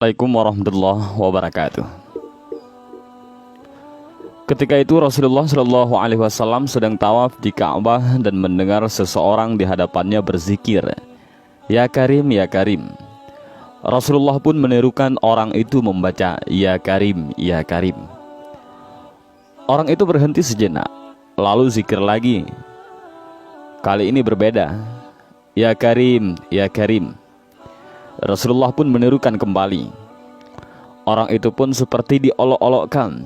Assalamualaikum warahmatullahi wabarakatuh. Ketika itu Rasulullah Shallallahu Alaihi Wasallam sedang tawaf di Ka'bah dan mendengar seseorang di hadapannya berzikir, "Ya Karim, ya Karim." Rasulullah pun menirukan orang itu membaca, "Ya Karim, ya Karim." Orang itu berhenti sejenak, lalu zikir lagi. Kali ini berbeda, "Ya Karim, ya Karim." Rasulullah pun menirukan kembali. Orang itu pun seperti diolok-olokkan,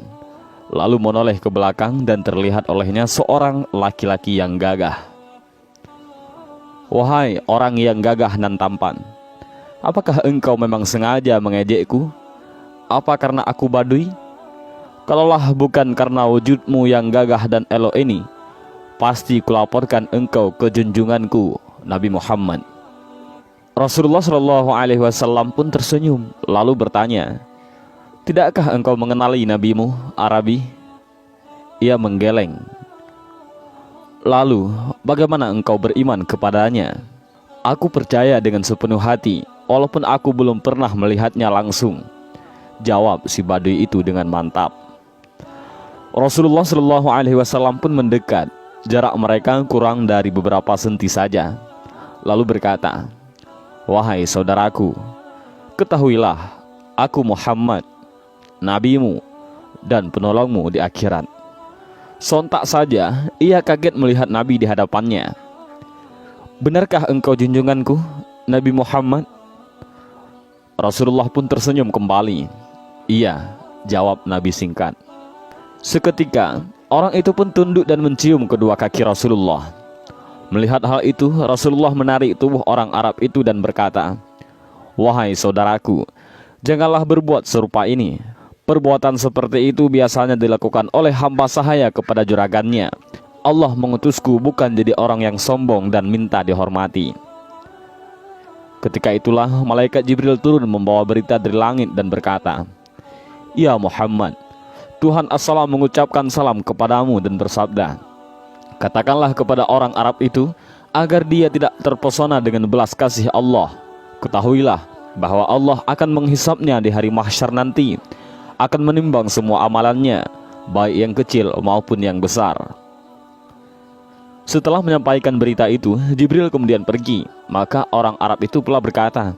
lalu menoleh ke belakang dan terlihat olehnya seorang laki-laki yang gagah. "Wahai orang yang gagah dan tampan, apakah engkau memang sengaja mengejekku? Apa karena aku Baduy? Kalaulah bukan karena wujudmu yang gagah dan elok ini, pasti kulaporkan engkau ke junjunganku Nabi Muhammad." Rasulullah Shallallahu Alaihi Wasallam pun tersenyum, lalu bertanya, "Tidakkah engkau mengenali nabimu, Arabi?" Ia menggeleng. "Lalu, bagaimana engkau beriman kepadanya?" "Aku percaya dengan sepenuh hati, walaupun aku belum pernah melihatnya langsung," jawab si Baduy itu dengan mantap. Rasulullah Shallallahu Alaihi Wasallam pun mendekat. Jarak mereka kurang dari beberapa senti saja, lalu berkata, "Wahai saudaraku, ketahuilah, aku Muhammad, nabimu dan penolongmu di akhirat." Sontak saja ia kaget melihat Nabi di hadapannya. "Benarkah engkau junjunganku, Nabi Muhammad?" Rasulullah pun tersenyum kembali. "Iya," jawab Nabi singkat. Seketika orang itu pun tunduk dan mencium kedua kaki Rasulullah. Melihat hal itu, Rasulullah menarik tubuh orang Arab itu dan berkata, "Wahai saudaraku, janganlah berbuat serupa ini. Perbuatan seperti itu biasanya dilakukan oleh hamba sahaya kepada juragannya. Allah mengutusku bukan jadi orang yang sombong dan minta dihormati." Ketika itulah malaikat Jibril turun membawa berita dari langit dan berkata, "Ya Muhammad, Tuhan As-Salam mengucapkan salam kepadamu dan bersabda, katakanlah kepada orang Arab itu agar dia tidak terpesona dengan belas kasih Allah. Ketahuilah bahwa Allah akan menghisapnya di hari mahsyar nanti, akan menimbang semua amalannya, baik yang kecil maupun yang besar." Setelah menyampaikan berita itu, Jibril kemudian pergi. Maka orang Arab itu pula berkata,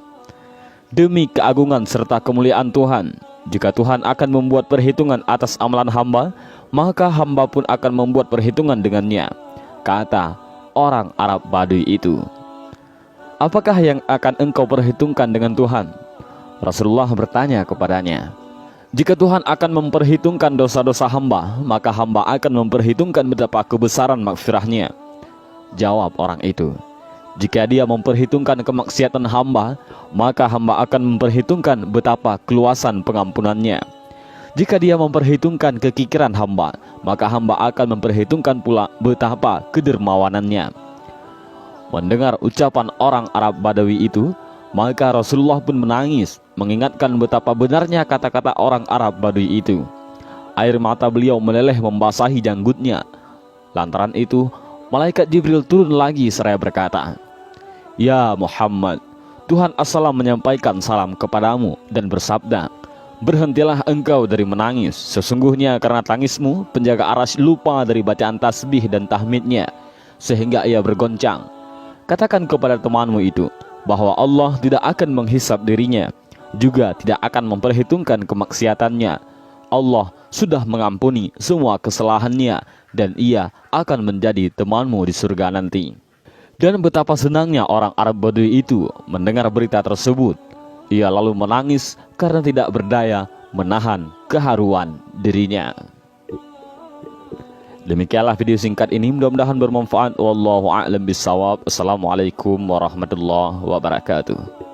"Demi keagungan serta kemuliaan Tuhan, jika Tuhan akan membuat perhitungan atas amalan hamba, maka hamba pun akan membuat perhitungan dengannya," kata orang Arab Baduy itu. "Apakah yang akan engkau perhitungkan dengan Tuhan?" Rasulullah bertanya kepadanya. "Jika Tuhan akan memperhitungkan dosa-dosa hamba, maka hamba akan memperhitungkan betapa kebesaran maghfirahnya," jawab orang itu. "Jika dia memperhitungkan kemaksiatan hamba, maka hamba akan memperhitungkan betapa keluasan pengampunannya. Jika dia memperhitungkan kekikiran hamba, maka hamba akan memperhitungkan pula betapa kedermawanannya." Mendengar ucapan orang Arab Badawi itu, maka Rasulullah pun menangis, mengingatkan betapa benarnya kata-kata orang Arab Badawi itu. Air mata beliau meleleh membasahi janggutnya. Lantaran itu, malaikat Jibril turun lagi seraya berkata, "Ya Muhammad, Tuhan As-Salam menyampaikan salam kepadamu dan bersabda, berhentilah engkau dari menangis. Sesungguhnya karena tangismu, penjaga arasy lupa dari bacaan tasbih dan tahmidnya, sehingga ia bergoncang. Katakan kepada temanmu itu, bahwa Allah tidak akan menghisap dirinya, juga tidak akan memperhitungkan kemaksiatannya. Allah sudah mengampuni semua kesalahannya, dan ia akan menjadi temanmu di surga nanti." Dan betapa senangnya orang Arab Baduy itu mendengar berita tersebut. Ia lalu menangis karena tidak berdaya menahan keharuan dirinya. Demikianlah video singkat ini, mudah-mudahan bermanfaat. Wallahu a'lam bishawab. Assalamualaikum warahmatullahi wabarakatuh.